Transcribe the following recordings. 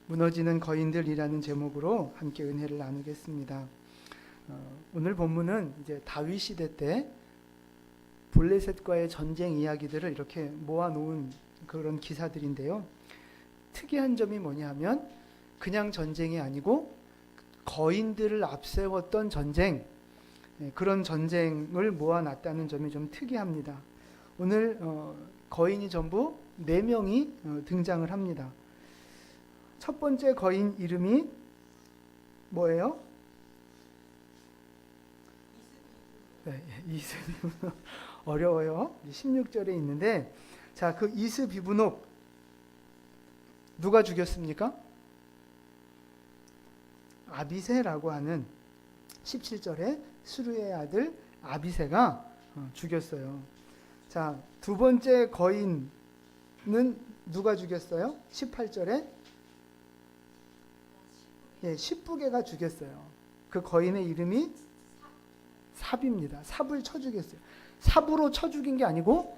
무너지는 거인들이라는 제목으로 함께 은혜를 나누겠습니다. 오늘 본문은 이제 다윗 시대 때 블레셋과의 전쟁 이야기들을 이렇게 모아놓은 그런 기사들인데요. 특이한 점이 뭐냐 하면 그냥 전쟁이 아니고 거인들을 앞세웠던 전쟁, 그런 전쟁을 모아놨다는 점이 좀 특이합니다. 오늘 거인이 전부 4명이 등장을 합니다. 첫 번째 거인 이름이 뭐예요? 네, 이스비브녹. 어려워요. 16절에 있는데, 자, 그 이스비브녹 누가 죽였습니까? 아비새라고 하는 17절에 수르의 아들 아비새가 죽였어요. 자, 두 번째 거인은 누가 죽였어요? 18절에 십부개가 죽였어요. 그 거인의 이름이 삽입니다. 삽을 쳐 죽였어요. 삽으로 쳐 죽인 게 아니고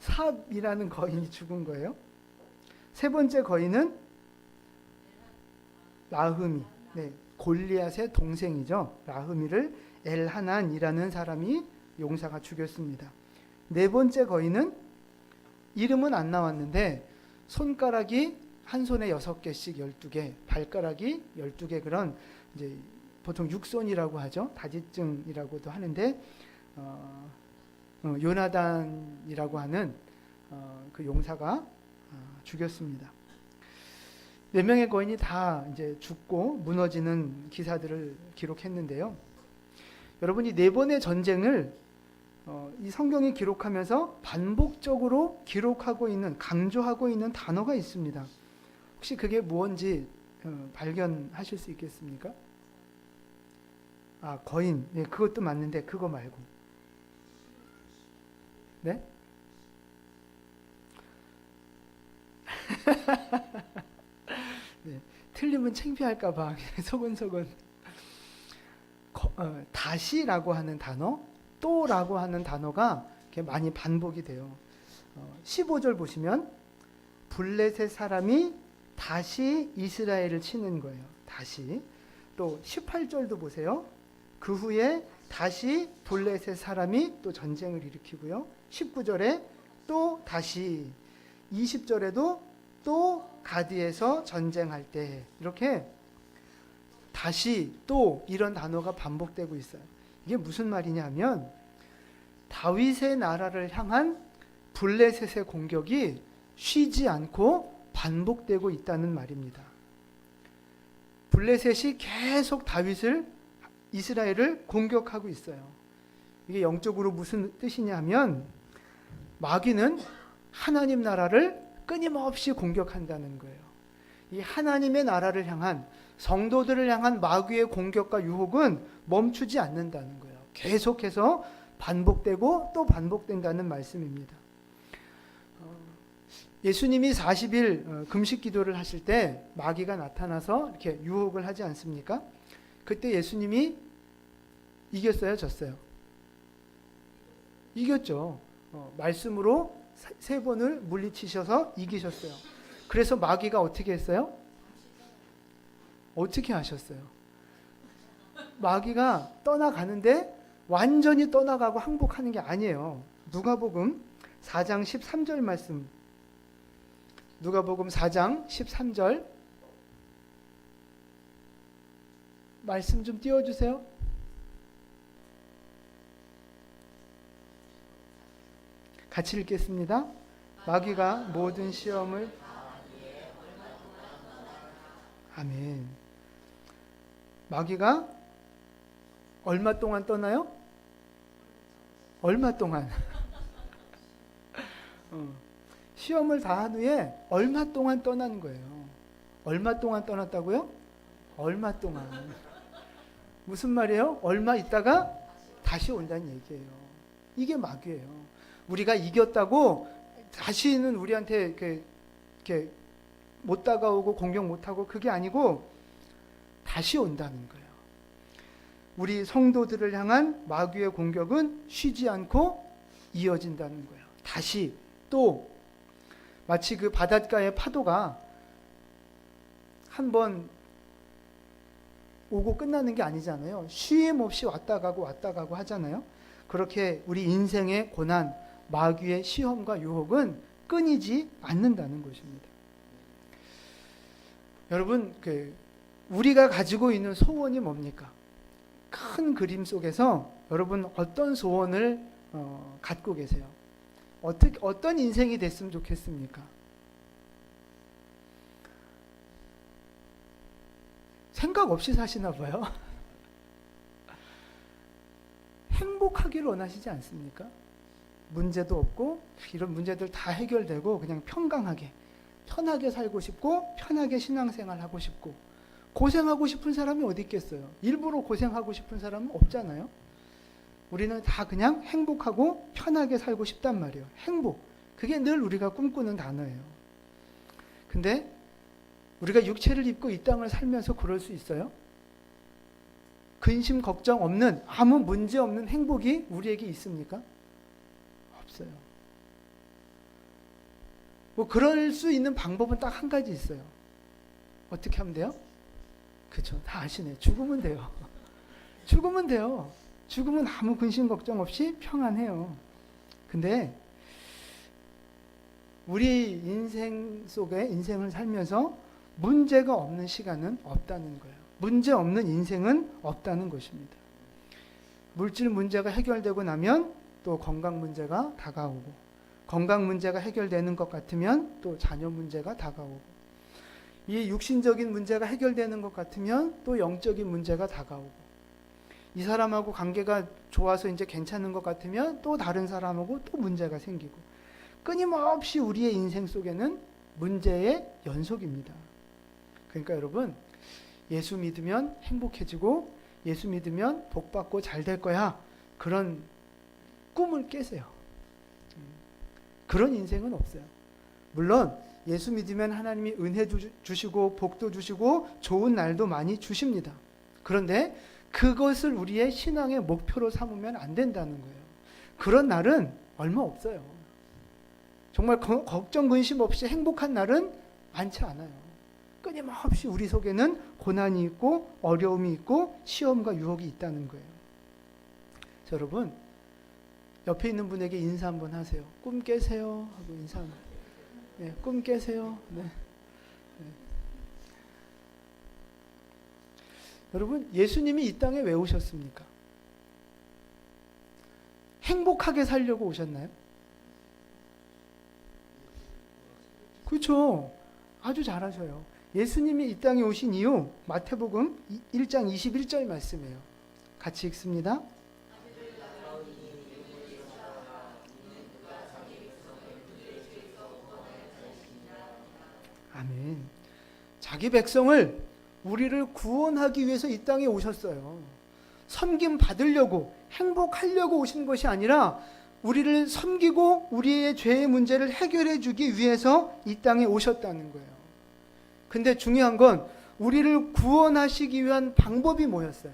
삽이라는 거인이 죽은 거예요. 세 번째 거인은 라흐미, 골리앗의 동생이죠. 라흐미를 엘하난이라는 사람이 용사가 죽였습니다. 네 번째 거인은 이름은 안 나왔는데 손가락이 한 손에 6개씩 12개, 발가락이 12개, 그런 이제 보통 육손이라고 하죠. 다지증이라고도 하는데 요나단이라고 하는 그 용사가 죽였습니다. 4명의 거인이 다 이제 죽고 무너지는 기사들을 기록했는데요. 여러분이 4번의 전쟁을 이 성경이 기록하면서 반복적으로 기록하고 있는, 강조하고 있는 단어가 있습니다. 혹시 그게 무엇인지 발견하실 수 있겠습니까? 아, 거인. 네, 그것도 맞는데 그거 말고. 네? 네, 틀리면 창피할까 봐 소곤소곤. 다시라고 하는 단어, 또라고 하는 단어가 이렇게 많이 반복이 돼요. 15절 보시면 블레셋 사람이 다시 이스라엘을 치는 거예요. 다시. 또 18절도 보세요. 그 후에 다시 블레셋 사람이 또 전쟁을 일으키고요. 19절에 또 다시, 20절에도 또 가드에서 전쟁할 때, 이렇게 다시 또 이런 단어가 반복되고 있어요. 이게 무슨 말이냐 하면 다윗의 나라를 향한 블레셋의 공격이 쉬지 않고 반복되고 있다는 말입니다. 블레셋이 계속 다윗을, 이스라엘을 공격하고 있어요. 이게 영적으로 무슨 뜻이냐 하면 마귀는 하나님 나라를 끊임없이 공격한다는 거예요. 이 하나님의 나라를 향한, 성도들을 향한 마귀의 공격과 유혹은 멈추지 않는다는 거예요. 계속해서 반복되고 또 반복된다는 말씀입니다. 예수님이 40일 금식 기도를 하실 때 마귀가 나타나서 이렇게 유혹을 하지 않습니까? 그때 예수님이 이겼어요, 졌어요? 이겼죠. 말씀으로 3번을 물리치셔서 이기셨어요. 그래서 마귀가 어떻게 했어요? 어떻게 하셨어요? 마귀가 떠나가는데 완전히 떠나가고 항복하는 게 아니에요. 누가복음 4장 13절 말씀. 누가복음 4장 13절 말씀 좀 띄워주세요. 같이 읽겠습니다. 마귀가 모든 시험을, 아멘. 마귀가 얼마 동안 떠나요? 얼마 동안? 시험을 다 한 후에 얼마 동안 떠나는 거예요. 얼마 동안 떠났다고요? 얼마 동안. 무슨 말이에요? 얼마 있다가 다시 온다는 얘기예요. 이게 마귀예요. 우리가 이겼다고 다시는 우리한테 이렇게 못 다가오고 공격 못하고, 그게 아니고 다시 온다는 거예요. 우리 성도들을 향한 마귀의 공격은 쉬지 않고 이어진다는 거예요. 다시 또 마치 그 바닷가의 파도가 한번 오고 끝나는 게 아니잖아요. 쉼 없이 왔다 가고 하잖아요. 그렇게 우리 인생의 고난, 마귀의 시험과 유혹은 끊이지 않는다는 것입니다. 여러분, 우리가 가지고 있는 소원이 뭡니까? 큰 그림 속에서 여러분 어떤 소원을 갖고 계세요? 어떤 인생이 됐으면 좋겠습니까? 생각 없이 사시나 봐요. 행복하기를 원하시지 않습니까? 문제도 없고 이런 문제들 다 해결되고 그냥 평강하게 편하게 살고 싶고 편하게 신앙생활 하고 싶고 고생하고 싶은 사람이 어디 있겠어요? 일부러 고생하고 싶은 사람은 없잖아요. 우리는 다 그냥 행복하고 편하게 살고 싶단 말이에요. 행복. 그게 늘 우리가 꿈꾸는 단어예요. 근데 우리가 육체를 입고 이 땅을 살면서 그럴 수 있어요? 근심 걱정 없는 아무 문제 없는 행복이 우리에게 있습니까? 없어요. 뭐 그럴 수 있는 방법은 딱 한 가지 있어요. 어떻게 하면 돼요? 그렇죠. 다 아시네. 죽으면 돼요. 죽으면 돼요. 죽으면 아무 근심 걱정 없이 평안해요. 근데 우리 인생 속에 인생을 살면서 문제가 없는 시간은 없다는 거예요. 문제 없는 인생은 없다는 것입니다. 물질 문제가 해결되고 나면 또 건강 문제가 다가오고, 건강 문제가 해결되는 것 같으면 또 자녀 문제가 다가오고, 이 육신적인 문제가 해결되는 것 같으면 또 영적인 문제가 다가오고, 이 사람하고 관계가 좋아서 이제 괜찮은 것 같으면 또 다른 사람하고 또 문제가 생기고, 끊임없이 우리의 인생 속에는 문제의 연속입니다. 그러니까 여러분, 예수 믿으면 행복해지고 예수 믿으면 복받고 잘 될 거야, 그런 꿈을 깨세요. 그런 인생은 없어요. 물론 예수 믿으면 하나님이 은혜 주시고 복도 주시고 좋은 날도 많이 주십니다. 그런데 그것을 우리의 신앙의 목표로 삼으면 안 된다는 거예요. 그런 날은 얼마 없어요. 정말 걱정 근심 없이 행복한 날은 많지 않아요. 끊임없이 우리 속에는 고난이 있고 어려움이 있고 시험과 유혹이 있다는 거예요. 자, 여러분, 옆에 있는 분에게 인사 한번 하세요. 꿈 깨세요 하고 인사 한번. 네, 꿈 깨세요. 네. 네. 여러분, 예수님이 이 땅에 왜 오셨습니까? 행복하게 살려고 오셨나요? 그렇죠. 아주 잘하셔요. 예수님이 이 땅에 오신 이유, 마태복음 1장 21절 말씀이에요. 같이 읽습니다. 아멘. 자기 백성을, 우리를 구원하기 위해서 이 땅에 오셨어요. 섬김 받으려고, 행복하려고 오신 것이 아니라 우리를 섬기고 우리의 죄의 문제를 해결해 주기 위해서 이 땅에 오셨다는 거예요. 근데 중요한 건 우리를 구원하시기 위한 방법이 뭐였어요?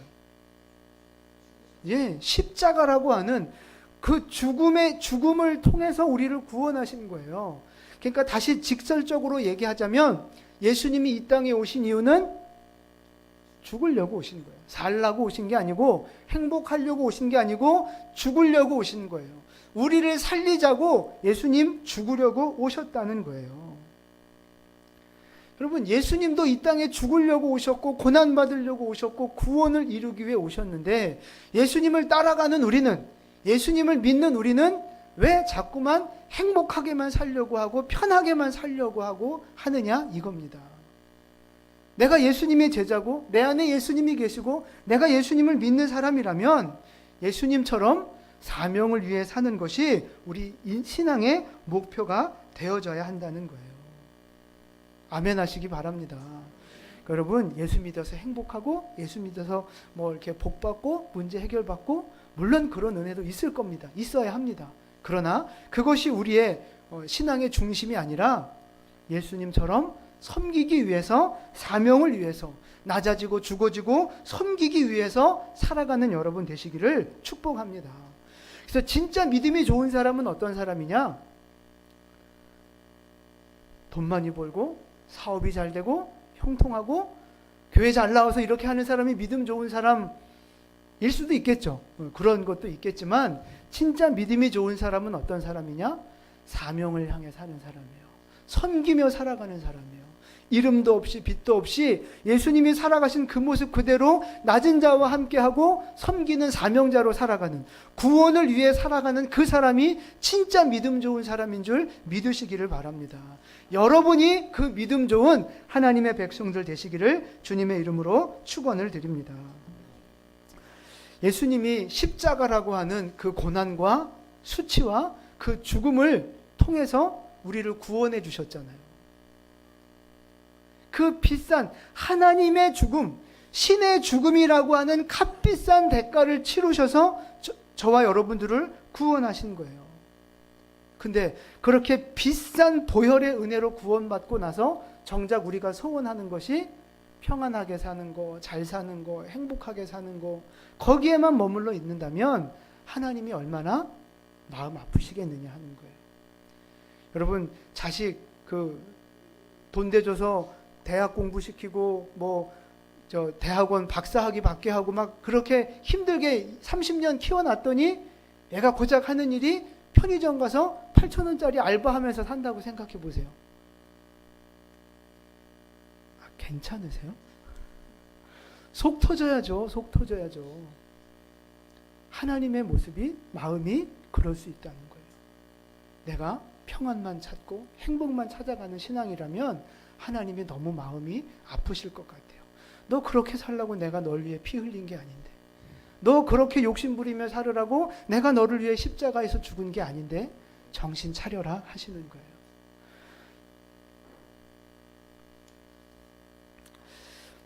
예, 십자가라고 하는 그 죽음을 통해서 우리를 구원하신 거예요. 그러니까 다시 직설적으로 얘기하자면 예수님이 이 땅에 오신 이유는 죽으려고 오신 거예요. 살라고 오신 게 아니고, 행복하려고 오신 게 아니고 죽으려고 오신 거예요. 우리를 살리자고 예수님 죽으려고 오셨다는 거예요. 여러분, 예수님도 이 땅에 죽으려고 오셨고 고난받으려고 오셨고 구원을 이루기 위해 오셨는데, 예수님을 따라가는 우리는, 예수님을 믿는 우리는 왜 자꾸만 행복하게만 살려고 하고 편하게만 살려고 하고 하느냐, 이겁니다. 내가 예수님의 제자고 내 안에 예수님이 계시고 내가 예수님을 믿는 사람이라면 예수님처럼 사명을 위해 사는 것이 우리 신앙의 목표가 되어져야 한다는 거예요. 아멘 하시기 바랍니다. 여러분, 예수 믿어서 행복하고 예수 믿어서 뭐 이렇게 복받고 문제 해결받고, 물론 그런 은혜도 있을 겁니다. 있어야 합니다. 그러나 그것이 우리의 신앙의 중심이 아니라 예수님처럼 섬기기 위해서, 사명을 위해서 낮아지고 죽어지고 섬기기 위해서 살아가는 여러분 되시기를 축복합니다. 그래서 진짜 믿음이 좋은 사람은 어떤 사람이냐? 돈 많이 벌고 사업이 잘 되고 형통하고 교회 잘 나와서 이렇게 하는 사람이 믿음 좋은 사람일 수도 있겠죠. 그런 것도 있겠지만 진짜 믿음이 좋은 사람은 어떤 사람이냐? 사명을 향해 사는 사람이에요. 섬기며 살아가는 사람이에요. 이름도 없이 빛도 없이 예수님이 살아가신 그 모습 그대로 낮은 자와 함께하고 섬기는 사명자로 살아가는, 구원을 위해 살아가는 그 사람이 진짜 믿음 좋은 사람인 줄 믿으시기를 바랍니다. 여러분이 그 믿음 좋은 하나님의 백성들 되시기를 주님의 이름으로 축원을 드립니다. 예수님이 십자가라고 하는 그 고난과 수치와 그 죽음을 통해서 우리를 구원해 주셨잖아요. 그 비싼 하나님의 죽음, 신의 죽음이라고 하는 값비싼 대가를 치르셔서 저와 여러분들을 구원하신 거예요. 근데 그렇게 비싼 보혈의 은혜로 구원받고 나서 정작 우리가 소원하는 것이 평안하게 사는 거, 잘 사는 거, 행복하게 사는 거, 거기에만 머물러 있는다면 하나님이 얼마나 마음 아프시겠느냐 하는 거예요. 여러분, 자식 돈 대줘서 대학 공부시키고 대학원 박사학위 받게 하고 막 그렇게 힘들게 30년 키워놨더니 애가 고작 하는 일이 편의점 가서 8,000원짜리 알바하면서 산다고 생각해 보세요. 괜찮으세요? 속 터져야죠. 속 터져야죠. 하나님의 모습이, 마음이 그럴 수 있다는 거예요. 내가 평안만 찾고 행복만 찾아가는 신앙이라면 하나님이 너무 마음이 아프실 것 같아요. 너 그렇게 살라고 내가 널 위해 피 흘린 게 아닌데, 너 그렇게 욕심부리며 살으라고 내가 너를 위해 십자가에서 죽은 게 아닌데 정신 차려라 하시는 거예요.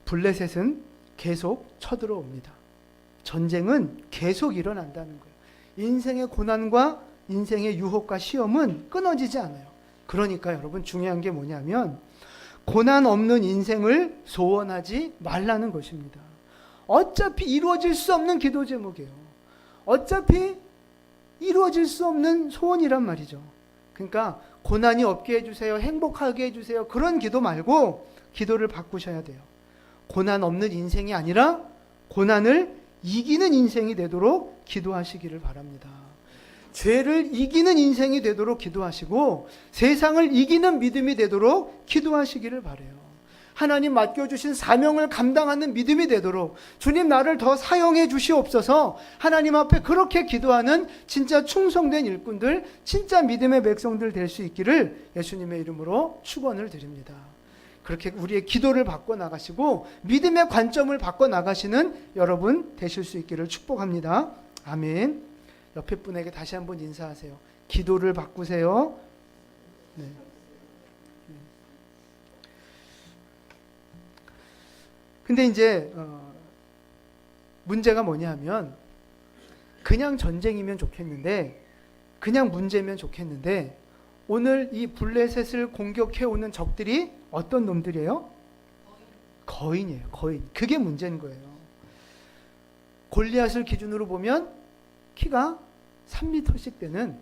블레셋은 계속 쳐들어옵니다. 전쟁은 계속 일어난다는 거예요. 인생의 고난과 인생의 유혹과 시험은 끊어지지 않아요. 그러니까 여러분, 중요한 게 뭐냐면 고난 없는 인생을 소원하지 말라는 것입니다. 어차피 이루어질 수 없는 기도 제목이에요. 어차피 이루어질 수 없는 소원이란 말이죠. 그러니까 고난이 없게 해주세요, 행복하게 해주세요, 그런 기도 말고 기도를 바꾸셔야 돼요. 고난 없는 인생이 아니라 고난을 이기는 인생이 되도록 기도하시기를 바랍니다. 죄를 이기는 인생이 되도록 기도하시고 세상을 이기는 믿음이 되도록 기도하시기를 바라요. 하나님 맡겨주신 사명을 감당하는 믿음이 되도록 주님 나를 더 사용해 주시옵소서, 하나님 앞에 그렇게 기도하는 진짜 충성된 일꾼들, 진짜 믿음의 백성들 될 수 있기를 예수님의 이름으로 축원을 드립니다. 그렇게 우리의 기도를 바꿔 나가시고 믿음의 관점을 바꿔 나가시는 여러분 되실 수 있기를 축복합니다. 아멘. 옆에 분에게 다시 한번 인사하세요. 기도를 바꾸세요. 네. 근데 이제 문제가 뭐냐면 그냥 전쟁이면 좋겠는데, 그냥 문제면 좋겠는데, 오늘 이 블레셋을 공격해오는 적들이 어떤 놈들이에요? 거인이에요. 거인. 그게 문제인 거예요. 골리앗을 기준으로 보면 키가 3m씩 되는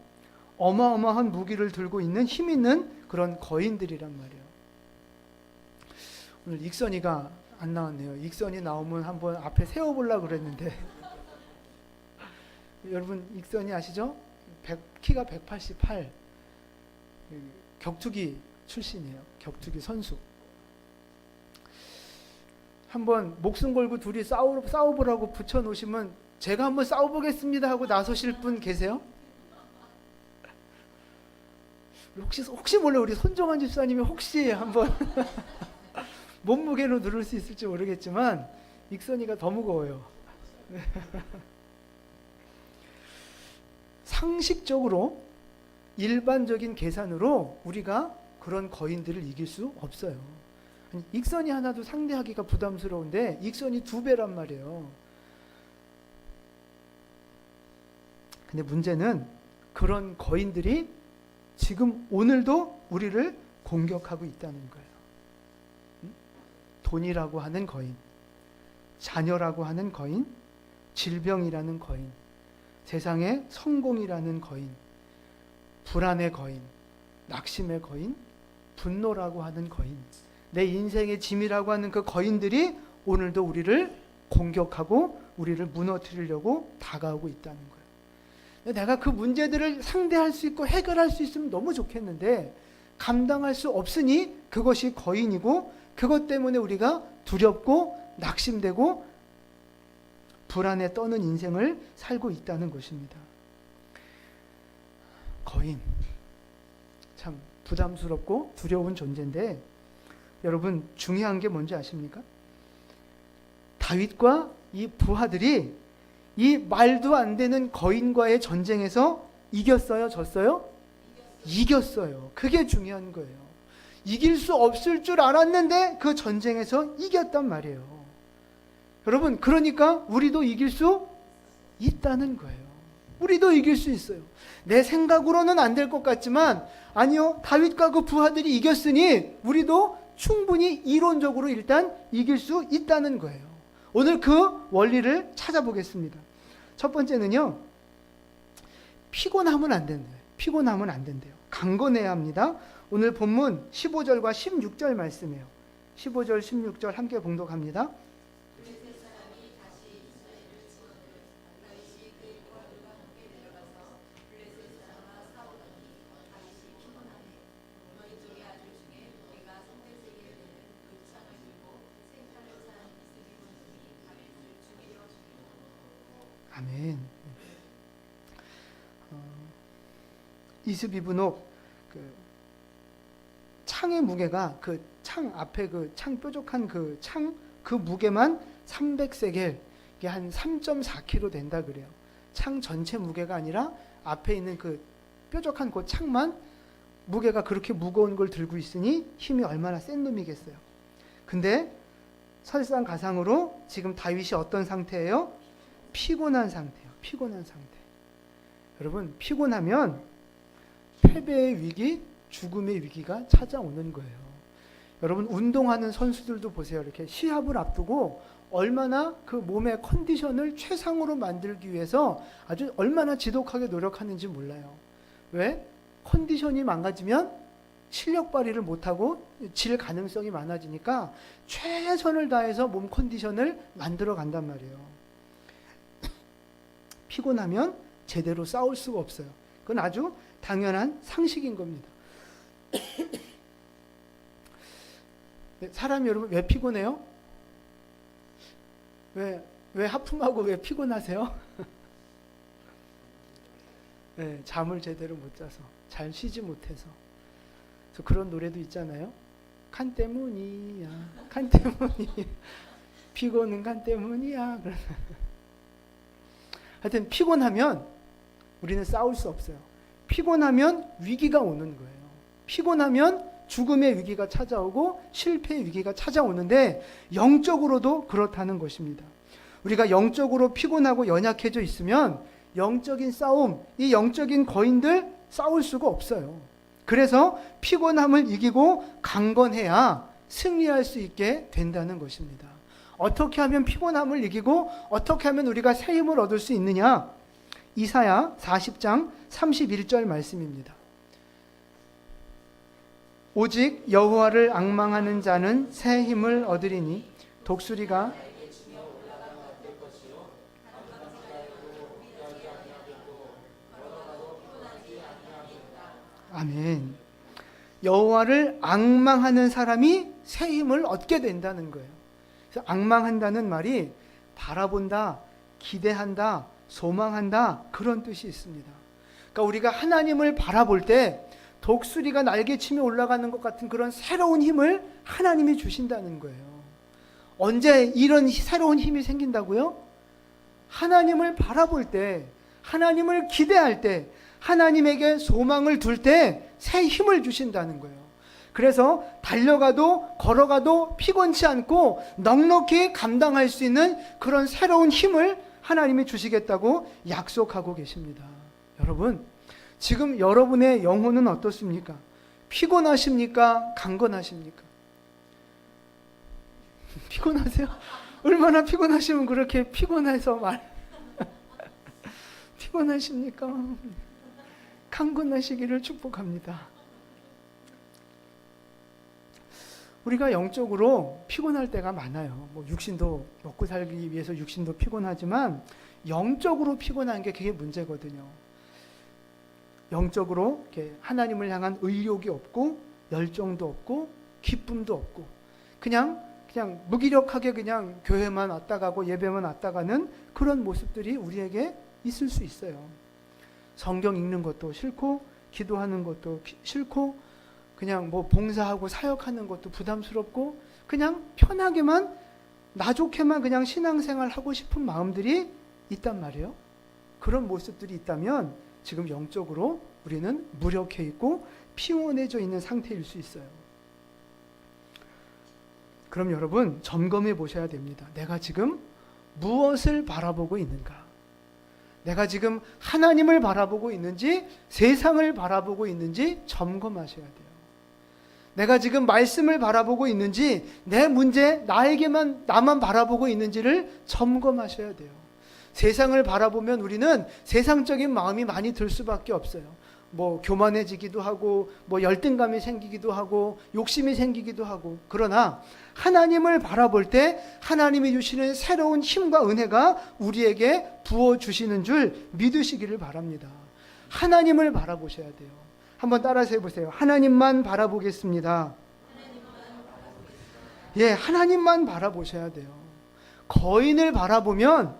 어마어마한 무기를 들고 있는 힘 있는 그런 거인들이란 말이에요. 오늘 익선이가 안 나왔네요. 익선이 나오면 한번 앞에 세워보려고 그랬는데 여러분, 익선이 아시죠? 키가 188, 격투기 출신이에요. 격투기 선수. 한번 목숨 걸고 둘이 싸워보라고 붙여놓으시면 제가 한번 싸워보겠습니다 하고 나서실 분 계세요? 혹시 몰라 우리 손정환 집사님이 혹시 한번 몸무게로 누를 수 있을지 모르겠지만 익선이가 더 무거워요. 상식적으로 일반적인 계산으로 우리가 그런 거인들을 이길 수 없어요. 익선이 하나도 상대하기가 부담스러운데 익선이 2배란 말이에요. 근데 문제는 그런 거인들이 지금 오늘도 우리를 공격하고 있다는 거예요. 돈이라고 하는 거인, 자녀라고 하는 거인, 질병이라는 거인, 세상의 성공이라는 거인, 불안의 거인, 낙심의 거인, 분노라고 하는 거인, 내 인생의 짐이라고 하는 그 거인들이 오늘도 우리를 공격하고 우리를 무너뜨리려고 다가오고 있다는 거예요. 내가 그 문제들을 상대할 수 있고 해결할 수 있으면 너무 좋겠는데 감당할 수 없으니 그것이 거인이고 그것 때문에 우리가 두렵고 낙심되고 불안에 떠는 인생을 살고 있다는 것입니다. 거인, 참 부담스럽고 두려운 존재인데 여러분 중요한 게 뭔지 아십니까? 다윗과 이 부하들이 이 말도 안 되는 거인과의 전쟁에서 이겼어요? 졌어요? 이겼어요. 그게 중요한 거예요. 이길 수 없을 줄 알았는데 그 전쟁에서 이겼단 말이에요. 여러분, 그러니까 우리도 이길 수 있다는 거예요. 우리도 이길 수 있어요. 내 생각으로는 안 될 것 같지만 아니요, 다윗과 그 부하들이 이겼으니 우리도 충분히 이론적으로 일단 이길 수 있다는 거예요. 오늘 그 원리를 찾아보겠습니다. 첫 번째는요, 피곤하면 안 된대요. 피곤하면 안 된대요. 강건해야 합니다. 오늘 본문 15절과 16절 말씀이에요. 15절, 16절 함께 봉독합니다. 아멘. 이스비브녹 그 창의 무게가 그 창 앞에 그 창 뾰족한 그 창 그 무게만 300세겔, 이게 한 3.4kg 된다 그래요. 창 전체 무게가 아니라 앞에 있는 그 뾰족한 그 창만 무게가 그렇게 무거운 걸 들고 있으니 힘이 얼마나 센 놈이겠어요. 근데 설상가상으로 지금 다윗이 어떤 상태예요? 피곤한 상태예요. 피곤한 상태. 여러분, 피곤하면 패배의 위기, 죽음의 위기가 찾아오는 거예요. 여러분, 운동하는 선수들도 보세요. 이렇게 시합을 앞두고 얼마나 그 몸의 컨디션을 최상으로 만들기 위해서 아주 얼마나 지독하게 노력하는지 몰라요. 왜? 컨디션이 망가지면 실력 발휘를 못하고 질 가능성이 많아지니까 최선을 다해서 몸 컨디션을 만들어 간단 말이에요. 피곤하면 제대로 싸울 수가 없어요. 그건 아주 당연한 상식인 겁니다. 사람이 여러분 왜 피곤해요? 왜 하품하고 왜 피곤하세요? 네, 잠을 제대로 못 자서, 잘 쉬지 못해서. 그래서 그런 노래도 있잖아요. 간 때문이야, 간 때문이야. 피곤은 간 때문이야. 하여튼 피곤하면 우리는 싸울 수 없어요. 피곤하면 위기가 오는 거예요. 피곤하면 죽음의 위기가 찾아오고 실패의 위기가 찾아오는데 영적으로도 그렇다는 것입니다. 우리가 영적으로 피곤하고 연약해져 있으면 영적인 싸움, 이 영적인 거인들 싸울 수가 없어요. 그래서 피곤함을 이기고 강건해야 승리할 수 있게 된다는 것입니다. 어떻게 하면 피곤함을 이기고 어떻게 하면 우리가 새 힘을 얻을 수 있느냐? 이사야 40장 31절 말씀입니다. 오직 여호와를 앙망하는 자는 새 힘을 얻으리니 독수리가 아멘. 여호와를 앙망하는 사람이 새 힘을 얻게 된다는 거예요. 그래서 앙망한다는 말이 바라본다, 기대한다, 소망한다, 그런 뜻이 있습니다. 그러니까 우리가 하나님을 바라볼 때 독수리가 날개치며 올라가는 것 같은 그런 새로운 힘을 하나님이 주신다는 거예요. 언제 이런 새로운 힘이 생긴다고요? 하나님을 바라볼 때, 하나님을 기대할 때, 하나님에게 소망을 둘 때 새 힘을 주신다는 거예요. 그래서 달려가도 걸어가도 피곤치 않고 넉넉히 감당할 수 있는 그런 새로운 힘을 하나님이 주시겠다고 약속하고 계십니다. 여러분, 지금 여러분의 영혼은 어떻습니까? 피곤하십니까? 강건하십니까? 피곤하세요? 얼마나 피곤하시면 그렇게 피곤해서 피곤하십니까? 강건하시기를 축복합니다. 우리가 영적으로 피곤할 때가 많아요. 뭐 육신도 먹고 살기 위해서 육신도 피곤하지만 영적으로 피곤한 게 그게 문제거든요. 영적으로 이렇게 하나님을 향한 의욕이 없고 열정도 없고 기쁨도 없고 그냥 무기력하게 그냥 교회만 왔다 가고 예배만 왔다 가는 그런 모습들이 우리에게 있을 수 있어요. 성경 읽는 것도 싫고 기도하는 것도 싫고 그냥 뭐 봉사하고 사역하는 것도 부담스럽고 그냥 편하게만 나 좋게만 그냥 신앙생활 하고 싶은 마음들이 있단 말이에요. 그런 모습들이 있다면 지금 영적으로 우리는 무력해 있고 피곤해져 있는 상태일 수 있어요. 그럼 여러분 점검해 보셔야 됩니다. 내가 지금 무엇을 바라보고 있는가? 내가 지금 하나님을 바라보고 있는지 세상을 바라보고 있는지 점검하셔야 돼요. 내가 지금 말씀을 바라보고 있는지 내 문제 나만 바라보고 있는지를 점검하셔야 돼요. 세상을 바라보면 우리는 세상적인 마음이 많이 들 수밖에 없어요. 뭐 교만해지기도 하고 뭐 열등감이 생기기도 하고 욕심이 생기기도 하고 그러나 하나님을 바라볼 때 하나님이 주시는 새로운 힘과 은혜가 우리에게 부어주시는 줄 믿으시기를 바랍니다. 하나님을 바라보셔야 돼요. 한번 따라서 해보세요. 하나님만 바라보겠습니다. 예, 하나님만 바라보셔야 돼요. 거인을 바라보면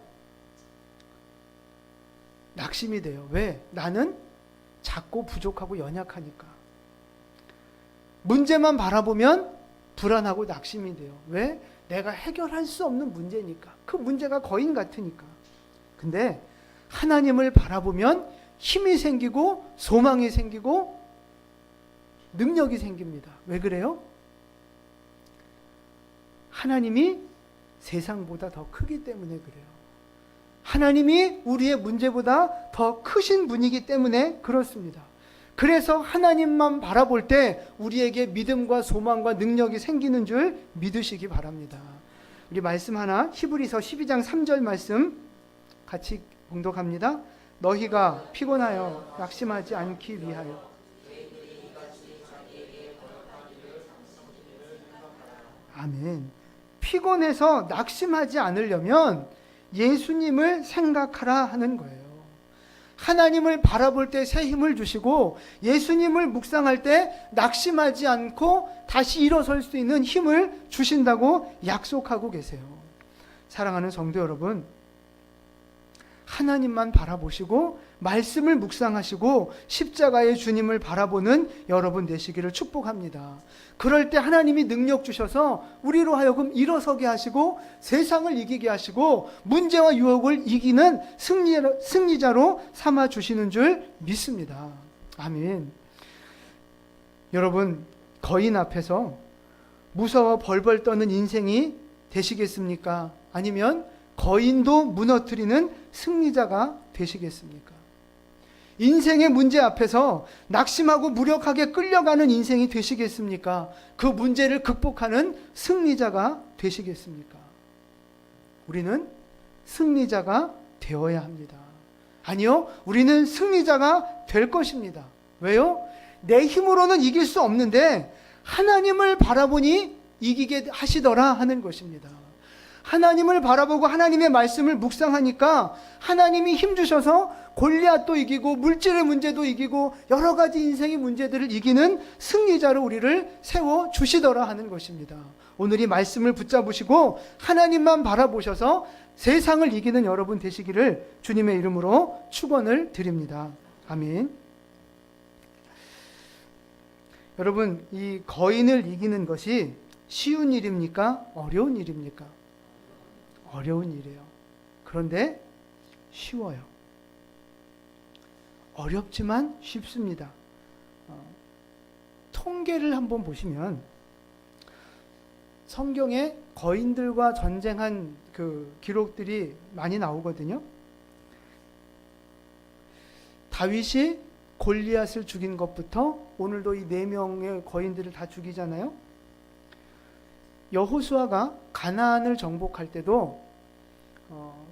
낙심이 돼요. 왜? 나는 작고 부족하고 연약하니까. 문제만 바라보면 불안하고 낙심이 돼요. 왜? 내가 해결할 수 없는 문제니까. 그 문제가 거인 같으니까. 근데 하나님을 바라보면 힘이 생기고 소망이 생기고 능력이 생깁니다. 왜 그래요? 하나님이 세상보다 더 크기 때문에 그래요. 하나님이 우리의 문제보다 더 크신 분이기 때문에 그렇습니다. 그래서 하나님만 바라볼 때 우리에게 믿음과 소망과 능력이 생기는 줄 믿으시기 바랍니다. 우리 말씀 하나 히브리서 12장 3절 말씀 같이 봉독합니다. 너희가 피곤하여 낙심하지 않기 위하여. 아멘. 피곤해서 낙심하지 않으려면 예수님을 생각하라 하는 거예요. 하나님을 바라볼 때 새 힘을 주시고 예수님을 묵상할 때 낙심하지 않고 다시 일어설 수 있는 힘을 주신다고 약속하고 계세요. 사랑하는 성도 여러분, 하나님만 바라보시고 말씀을 묵상하시고 십자가의 주님을 바라보는 여러분 되시기를 축복합니다. 그럴 때 하나님이 능력 주셔서 우리로 하여금 일어서게 하시고 세상을 이기게 하시고 문제와 유혹을 이기는 승리자로 삼아 주시는 줄 믿습니다. 아멘. 여러분, 거인 앞에서 무서워 벌벌 떠는 인생이 되시겠습니까? 아니면 거인도 무너뜨리는 승리자가 되시겠습니까? 인생의 문제 앞에서 낙심하고 무력하게 끌려가는 인생이 되시겠습니까? 그 문제를 극복하는 승리자가 되시겠습니까? 우리는 승리자가 되어야 합니다. 아니요, 우리는 승리자가 될 것입니다. 왜요? 내 힘으로는 이길 수 없는데 하나님을 바라보니 이기게 하시더라 하는 것입니다. 하나님을 바라보고 하나님의 말씀을 묵상하니까 하나님이 힘주셔서 골리앗도 이기고 물질의 문제도 이기고 여러 가지 인생의 문제들을 이기는 승리자로 우리를 세워주시더라 하는 것입니다. 오늘 이 말씀을 붙잡으시고 하나님만 바라보셔서 세상을 이기는 여러분 되시기를 주님의 이름으로 축원을 드립니다. 아멘. 여러분, 이 거인을 이기는 것이 쉬운 일입니까? 어려운 일입니까? 어려운 일이에요. 그런데 쉬워요. 어렵지만 쉽습니다. 통계를 한번 보시면 성경에 거인들과 전쟁한 그 기록들이 많이 나오거든요. 다윗이 골리앗을 죽인 것부터 오늘도 이 4명의 거인들을 다 죽이잖아요. 여호수아가 가나안을 정복할 때도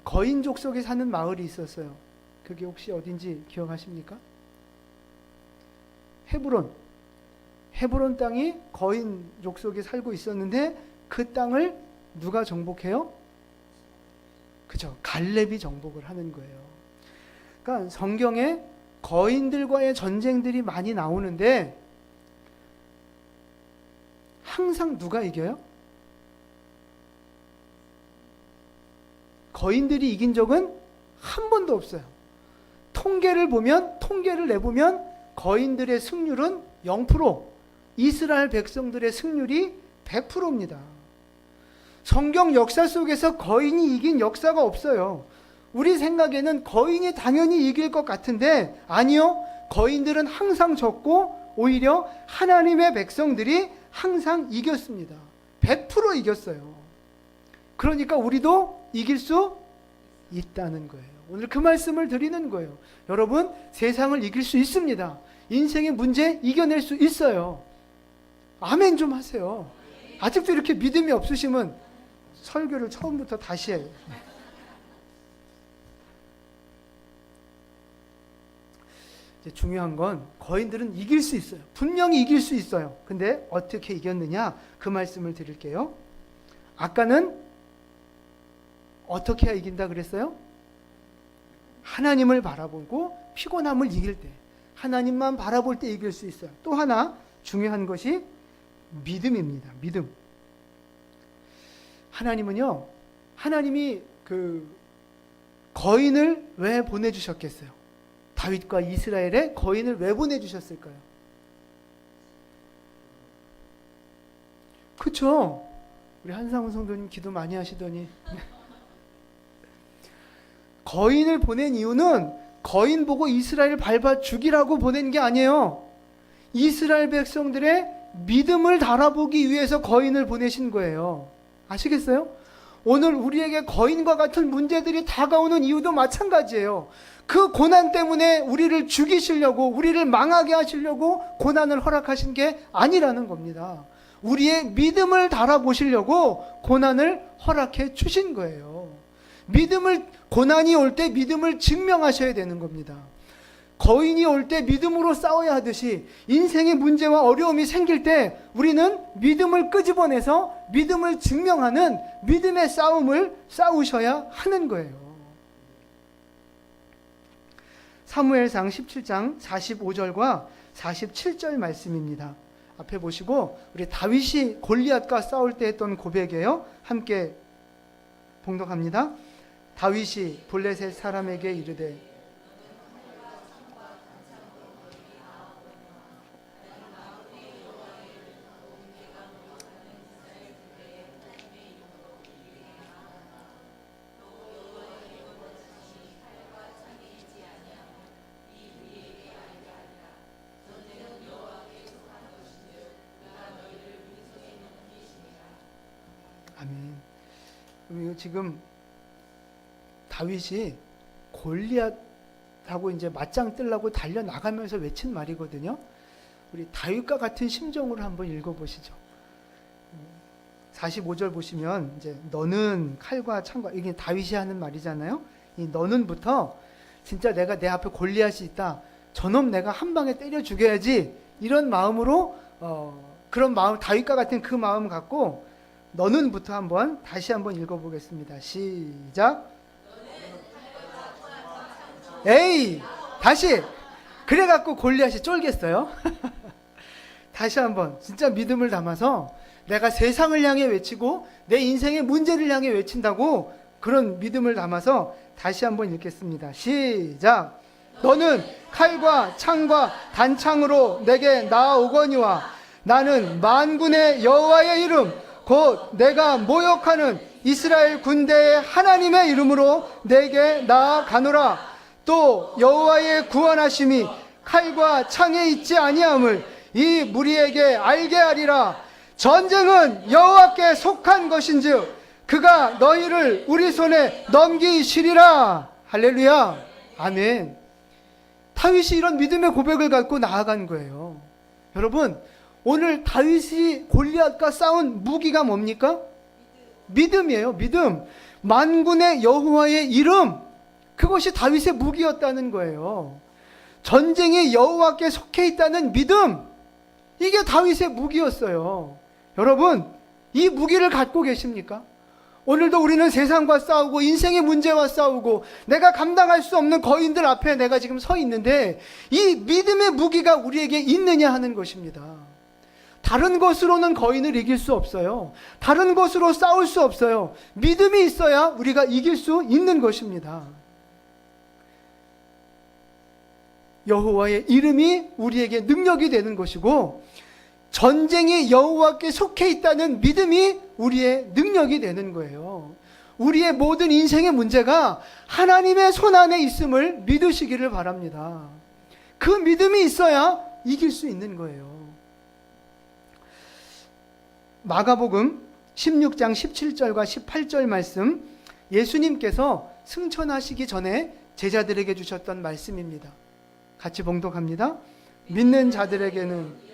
거인족 속에 사는 마을이 있었어요. 그게 혹시 어딘지 기억하십니까? 헤브론 땅이 거인 족속이 살고 있었는데 그 땅을 누가 정복해요? 그죠. 갈렙이 정복을 하는 거예요. 그러니까 성경에 거인들과의 전쟁들이 많이 나오는데 항상 누가 이겨요? 거인들이 이긴 적은 한 번도 없어요. 통계를 내보면 거인들의 승률은 0%, 이스라엘 백성들의 승률이 100%입니다. 성경 역사 속에서 거인이 이긴 역사가 없어요. 우리 생각에는 거인이 당연히 이길 것 같은데 아니요. 거인들은 항상 졌고 오히려 하나님의 백성들이 항상 이겼습니다. 100% 이겼어요. 그러니까 우리도 이길 수 있다는 거예요. 오늘 그 말씀을 드리는 거예요. 여러분, 세상을 이길 수 있습니다. 인생의 문제 이겨낼 수 있어요. 아멘 좀 하세요. 아직도 이렇게 믿음이 없으시면 설교를 처음부터 다시 해요. 이제 중요한 건 거인들은 이길 수 있어요. 분명히 이길 수 있어요. 근데 어떻게 이겼느냐? 그 말씀을 드릴게요. 아까는 어떻게 해야 이긴다 그랬어요? 하나님을 바라보고 피곤함을 이길 때, 하나님만 바라볼 때 이길 수 있어요. 또 하나 중요한 것이 믿음입니다. 믿음. 하나님은요, 하나님이 그 거인을 왜 보내주셨겠어요? 다윗과 이스라엘에 거인을 왜 보내주셨을까요? 그쵸? 우리 한상훈 성도님 기도 많이 하시더니 거인을 보낸 이유는 거인 보고 이스라엘을 밟아 죽이라고 보낸 게 아니에요. 이스라엘 백성들의 믿음을 달아보기 위해서 거인을 보내신 거예요. 아시겠어요? 오늘 우리에게 거인과 같은 문제들이 다가오는 이유도 마찬가지예요. 그 고난 때문에 우리를 죽이시려고, 우리를 망하게 하시려고 고난을 허락하신 게 아니라는 겁니다. 우리의 믿음을 달아보시려고 고난을 허락해 주신 거예요. 고난이 올 때 믿음을 증명하셔야 되는 겁니다. 거인이 올 때 믿음으로 싸워야 하듯이 인생의 문제와 어려움이 생길 때 우리는 믿음을 끄집어내서 믿음을 증명하는 믿음의 싸움을 싸우셔야 하는 거예요. 사무엘상 17장 45절과 47절 말씀입니다. 앞에 보시고 우리 다윗이 골리앗과 싸울 때 했던 고백이에요. 함께 봉독합니다. 다윗이 블레셋 사람에게 이르되 아멘. 그럼 지금 다윗이 골리앗하고 이제 맞짱 뜨려고 달려 나가면서 외친 말이거든요. 우리 다윗과 같은 심정으로 한번 읽어보시죠. 45절 보시면 이제 너는 칼과 창과, 이게 다윗이 하는 말이잖아요. 이 너는부터 진짜 내가 내 앞에 골리앗이 있다. 저놈 내가 한 방에 때려 죽여야지. 이런 마음으로 그런 마음, 다윗과 같은 그 마음 갖고 너는부터 다시 한번 읽어보겠습니다. 시작. 에이, 다시. 그래갖고 골리앗이 쫄겠어요? 다시 한번 진짜 믿음을 담아서 내가 세상을 향해 외치고 내 인생의 문제를 향해 외친다고 그런 믿음을 담아서 다시 한번 읽겠습니다. 시작. 너는 칼과 창과 단창으로 내게 나아오거니와 나는 만군의 여호와의 이름 곧 내가 모욕하는 이스라엘 군대의 하나님의 이름으로 내게 나아가노라. 또 여호와의 구원하심이 칼과 창에 있지 아니함을 이 무리에게 알게 하리라. 전쟁은 여호와께 속한 것인즉 그가 너희를 우리 손에 넘기시리라. 할렐루야. 아멘. 다윗이 이런 믿음의 고백을 갖고 나아간 거예요. 여러분, 오늘 다윗이 골리앗과 싸운 무기가 뭡니까? 믿음이에요. 믿음. 만군의 여호와의 이름, 그것이 다윗의 무기였다는 거예요. 전쟁이 여호와께 속해 있다는 믿음, 이게 다윗의 무기였어요. 여러분, 이 무기를 갖고 계십니까? 오늘도 우리는 세상과 싸우고 인생의 문제와 싸우고 내가 감당할 수 없는 거인들 앞에 내가 지금 서 있는데 이 믿음의 무기가 우리에게 있느냐 하는 것입니다. 다른 것으로는 거인을 이길 수 없어요. 다른 것으로 싸울 수 없어요. 믿음이 있어야 우리가 이길 수 있는 것입니다. 여호와의 이름이 우리에게 능력이 되는 것이고 전쟁이 여호와께 속해 있다는 믿음이 우리의 능력이 되는 거예요. 우리의 모든 인생의 문제가 하나님의 손 안에 있음을 믿으시기를 바랍니다. 그 믿음이 있어야 이길 수 있는 거예요. 마가복음 16장 17절과 18절 말씀, 예수님께서 승천하시기 전에 제자들에게 주셨던 말씀입니다. 같이 봉독합니다. 믿는 자들에게는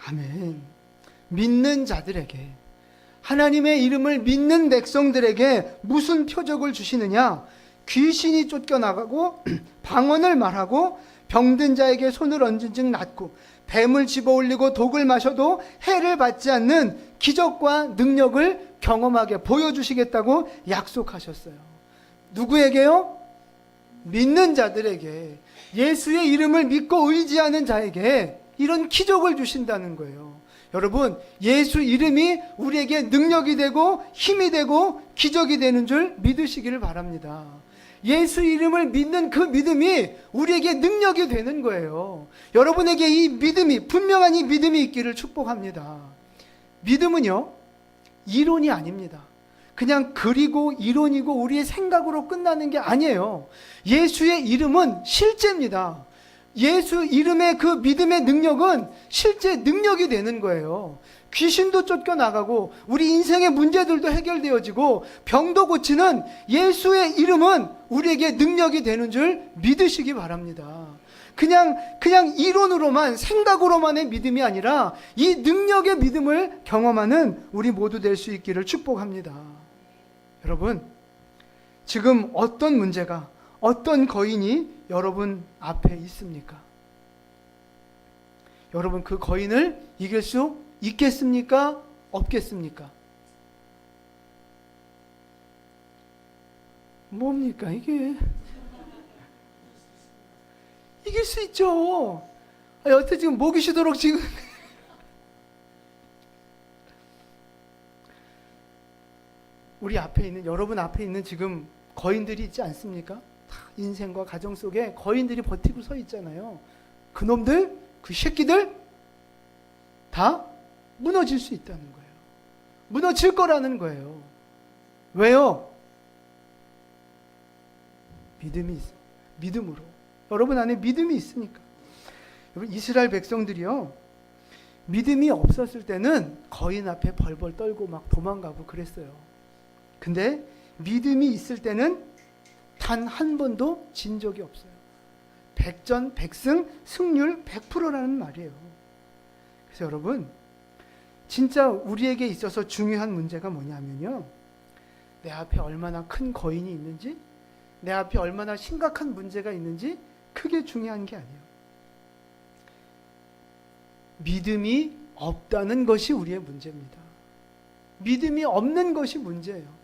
아멘. 믿는 자들에게, 하나님의 이름을 믿는 백성들에게 무슨 표적을 주시느냐? 귀신이 쫓겨나가고 방언을 말하고 병든 자에게 손을 얹은 즉 낫고 뱀을 집어올리고 독을 마셔도 해를 받지 않는 기적과 능력을 경험하게 보여주시겠다고 약속하셨어요. 누구에게요? 믿는 자들에게, 예수의 이름을 믿고 의지하는 자에게 이런 기적을 주신다는 거예요. 여러분, 예수 이름이 우리에게 능력이 되고 힘이 되고 기적이 되는 줄 믿으시기를 바랍니다. 예수 이름을 믿는 그 믿음이 우리에게 능력이 되는 거예요. 여러분에게 이 믿음이, 분명한 이 믿음이 있기를 축복합니다. 믿음은요, 이론이 아닙니다. 그냥 글이고 이론이고 우리의 생각으로 끝나는 게 아니에요. 예수의 이름은 실제입니다. 예수 이름의 그 믿음의 능력은 실제 능력이 되는 거예요. 귀신도 쫓겨나가고 우리 인생의 문제들도 해결되어지고 병도 고치는 예수의 이름은 우리에게 능력이 되는 줄 믿으시기 바랍니다. 그냥 이론으로만, 생각으로만의 믿음이 아니라 이 능력의 믿음을 경험하는 우리 모두 될 수 있기를 축복합니다. 여러분, 지금 어떤 문제가, 어떤 거인이 여러분 앞에 있습니까? 여러분, 그 거인을 이길 수 있겠습니까? 없겠습니까? 뭡니까 이게? 이길 수 있죠. 여태 지금 목이 쉬도록 지금 우리 앞에 있는, 여러분 앞에 있는 지금 거인들이 있지 않습니까? 다 인생과 가정 속에 거인들이 버티고 서 있잖아요. 그놈들, 그 새끼들 다 무너질 수 있다는 거예요. 무너질 거라는 거예요. 왜요? 믿음이 있어. 믿음으로. 여러분 안에 믿음이 있으니까. 여러분, 이스라엘 백성들이요, 믿음이 없었을 때는 거인 앞에 벌벌 떨고 막 도망가고 그랬어요. 근데 믿음이 있을 때는 단 한 번도 진 적이 없어요. 백전백승, 승률 100%라는 말이에요. 그래서 여러분, 진짜 우리에게 있어서 중요한 문제가 뭐냐면요, 내 앞에 얼마나 큰 거인이 있는지, 내 앞에 얼마나 심각한 문제가 있는지 그게 중요한 게 아니에요. 믿음이 없다는 것이 우리의 문제입니다. 믿음이 없는 것이 문제예요.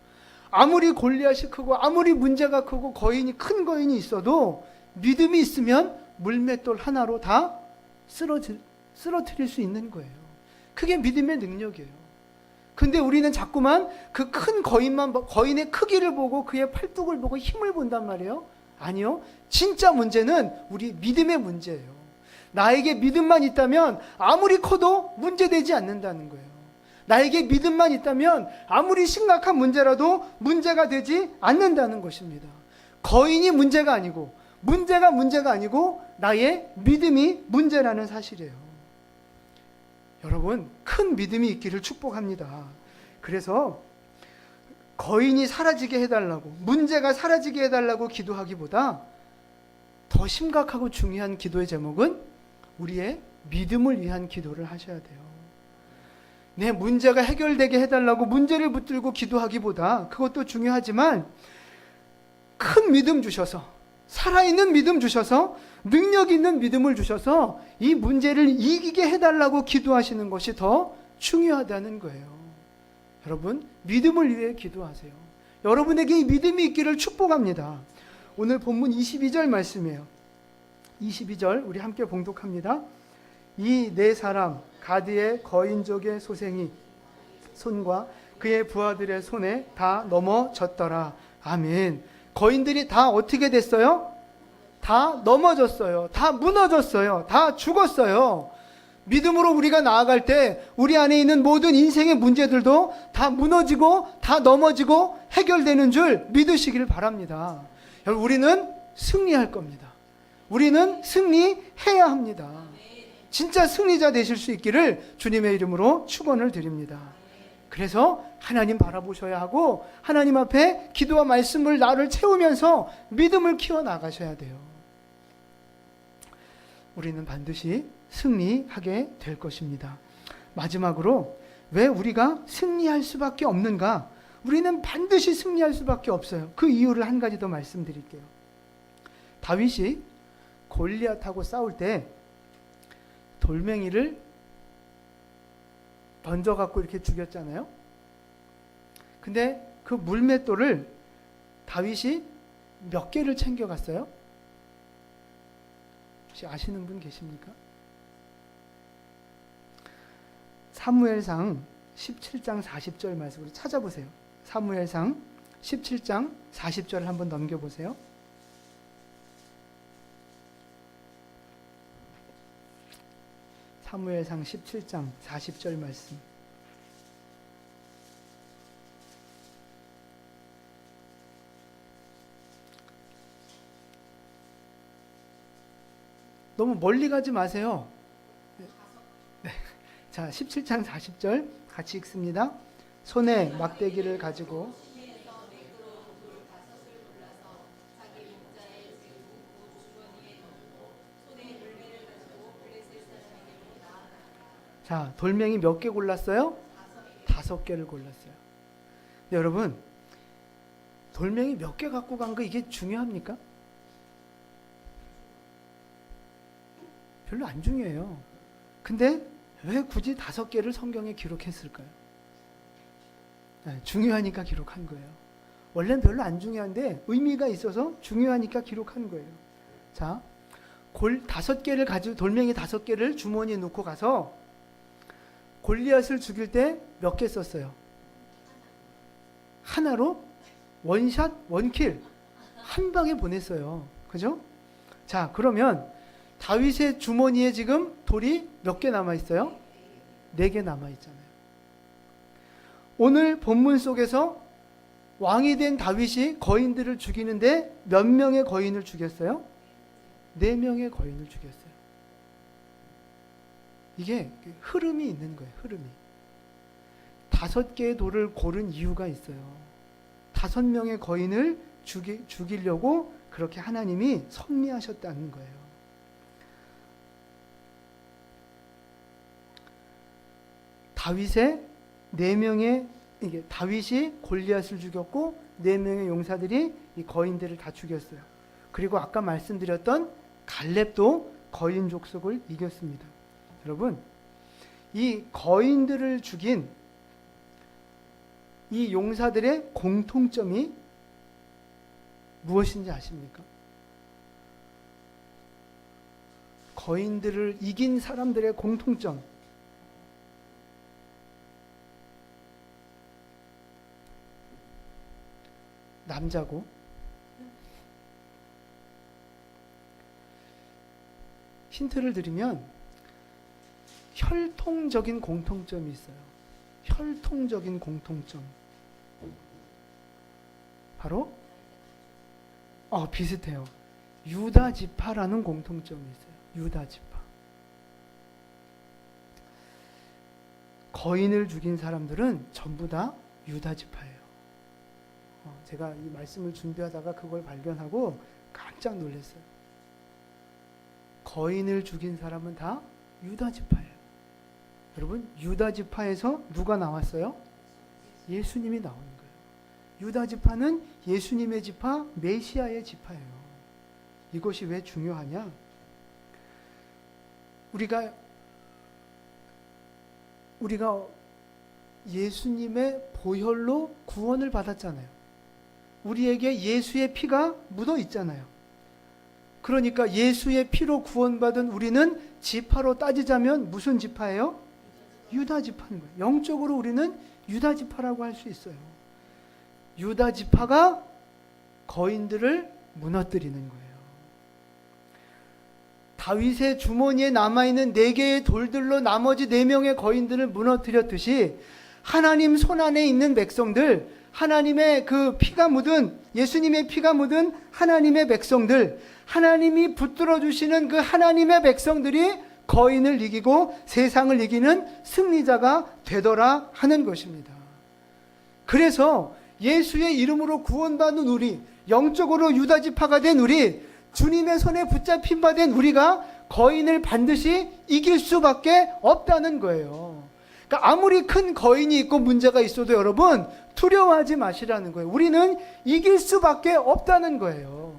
아무리 골리앗이 크고 아무리 문제가 크고 큰 거인이 있어도 믿음이 있으면 물맷돌 하나로 다 쓰러뜨릴 수 있는 거예요. 그게 믿음의 능력이에요. 근데 우리는 자꾸만 그 큰 거인의 크기를 보고 그의 팔뚝을 보고 힘을 본단 말이에요. 아니요. 진짜 문제는 우리 믿음의 문제예요. 나에게 믿음만 있다면 아무리 커도 문제되지 않는다는 거예요. 나에게 믿음만 있다면 아무리 심각한 문제라도 문제가 되지 않는다는 것입니다. 거인이 문제가 아니고, 문제가 아니고 나의 믿음이 문제라는 사실이에요. 여러분, 큰 믿음이 있기를 축복합니다. 그래서 거인이 사라지게 해달라고, 문제가 사라지게 해달라고 기도하기보다 더 심각하고 중요한 기도의 제목은 우리의 믿음을 위한 기도를 하셔야 돼요. 내 문제가 해결되게 해달라고 문제를 붙들고 기도하기보다, 그것도 중요하지만 큰 믿음 주셔서, 살아있는 믿음 주셔서, 능력 있는 믿음을 주셔서 이 문제를 이기게 해달라고 기도하시는 것이 더 중요하다는 거예요. 여러분, 믿음을 위해 기도하세요. 여러분에게 이 믿음이 있기를 축복합니다. 오늘 본문 22절 말씀이에요. 22절 우리 함께 봉독합니다. 이 네 사람 가드의 거인족의 소생이 손과 그의 부하들의 손에 다 넘어졌더라. 아멘. 거인들이 다 어떻게 됐어요? 다 넘어졌어요. 다 무너졌어요. 다 죽었어요. 믿음으로 우리가 나아갈 때 우리 안에 있는 모든 인생의 문제들도 다 무너지고 다 넘어지고 해결되는 줄 믿으시기를 바랍니다. 여러분, 우리는 승리할 겁니다. 우리는 승리해야 합니다. 진짜 승리자 되실 수 있기를 주님의 이름으로 축원을 드립니다. 그래서 하나님 바라보셔야 하고 하나님 앞에 기도와 말씀을 나를 채우면서 믿음을 키워나가셔야 돼요. 우리는 반드시 승리하게 될 것입니다. 마지막으로 왜 우리가 승리할 수밖에 없는가? 우리는 반드시 승리할 수밖에 없어요. 그 이유를 한 가지 더 말씀드릴게요. 다윗이 골리앗하고 싸울 때 돌멩이를 던져갖고 이렇게 죽였잖아요. 근데 그 물맷돌을 다윗이 몇 개를 챙겨갔어요? 혹시 아시는 분 계십니까? 사무엘상 17장 40절 말씀을 찾아보세요. 사무엘상 17장 40절을 한번 넘겨보세요. 사무엘상 17장 40절 말씀. 너무 멀리 가지 마세요. 네. 자, 17장 40절 같이 읽습니다. 손에 막대기를 가지고 자, 돌멩이 몇 개 골랐어요? 5개를 골랐어요. 근데 여러분, 돌멩이 몇 개 갖고 간 거 이게 중요합니까? 별로 안 중요해요. 근데 왜 굳이 5개를 성경에 기록했을까요? 네, 중요하니까 기록한 거예요. 원래는 별로 안 중요한데 의미가 있어서 중요하니까 기록한 거예요. 자, 5개를 가지고 돌멩이 5개를 주머니에 넣고 가서 골리앗을 죽일 때 몇 개 썼어요? 하나로 원샷, 원킬 한 방에 보냈어요. 그죠? 자, 그러면 다윗의 주머니에 지금 돌이 몇 개 남아있어요? 4개 남아있잖아요. 오늘 본문 속에서 왕이 된 다윗이 거인들을 죽이는데 몇 명의 거인을 죽였어요? 4명의 거인을 죽였어요. 이게 흐름이 있는 거예요. 흐름이. 5개의 돌을 고른 이유가 있어요. 5명의 거인을 죽이려고 그렇게 하나님이 섭리하셨다는 거예요. 다윗의 4명의 이게 다윗이 골리앗을 죽였고 4명의 용사들이 이 거인들을 다 죽였어요. 그리고 아까 말씀드렸던 갈렙도 거인 족속을 이겼습니다. 여러분, 이 거인들을 죽인 이 용사들의 공통점이 무엇인지 아십니까? 거인들을 이긴 사람들의 공통점. 남자고, 힌트를 드리면 혈통적인 공통점이 있어요. 혈통적인 공통점. 바로 비슷해요. 유다 지파라는 공통점이 있어요. 유다 지파. 거인을 죽인 사람들은 전부 다 유다 지파예요. 제가 이 말씀을 준비하다가 그걸 발견하고 깜짝 놀랐어요. 거인을 죽인 사람은 다 유다 지파예요. 여러분, 유다 지파에서 누가 나왔어요? 예수님이 나오는 거예요. 유다 지파는 예수님의 지파, 메시아의 지파예요. 이것이 왜 중요하냐? 우리가 예수님의 보혈로 구원을 받았잖아요. 우리에게 예수의 피가 묻어 있잖아요. 그러니까 예수의 피로 구원받은 우리는 지파로 따지자면 무슨 지파예요? 유다 지파인 거예요. 영적으로 우리는 유다 지파라고 할 수 있어요. 유다 지파가 거인들을 무너뜨리는 거예요. 다윗의 주머니에 남아있는 4개의 돌들로 나머지 4명의 거인들을 무너뜨렸듯이 하나님 손안에 있는 백성들, 하나님의 그 피가 묻은, 예수님의 피가 묻은 하나님의 백성들, 하나님이 붙들어 주시는 그 하나님의 백성들이 거인을 이기고 세상을 이기는 승리자가 되더라 하는 것입니다. 그래서 예수의 이름으로 구원받은 우리, 영적으로 유다 지파가 된 우리, 주님의 손에 붙잡힌 바 된 우리가 거인을 반드시 이길 수밖에 없다는 거예요. 그러니까 아무리 큰 거인이 있고 문제가 있어도 여러분 두려워하지 마시라는 거예요. 우리는 이길 수밖에 없다는 거예요.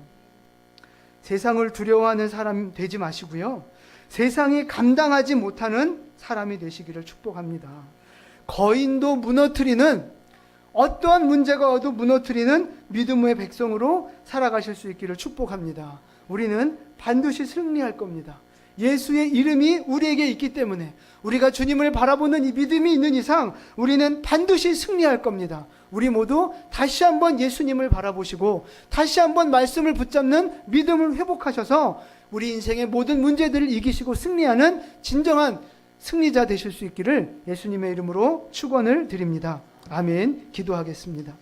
세상을 두려워하는 사람 되지 마시고요. 세상이 감당하지 못하는 사람이 되시기를 축복합니다. 거인도 무너뜨리는, 어떠한 문제가 와도 무너뜨리는 믿음의 백성으로 살아가실 수 있기를 축복합니다. 우리는 반드시 승리할 겁니다. 예수의 이름이 우리에게 있기 때문에, 우리가 주님을 바라보는 이 믿음이 있는 이상 우리는 반드시 승리할 겁니다. 우리 모두 다시 한번 예수님을 바라보시고 다시 한번 말씀을 붙잡는 믿음을 회복하셔서 우리 인생의 모든 문제들을 이기시고 승리하는 진정한 승리자 되실 수 있기를 예수님의 이름으로 축원을 드립니다. 아멘. 기도하겠습니다.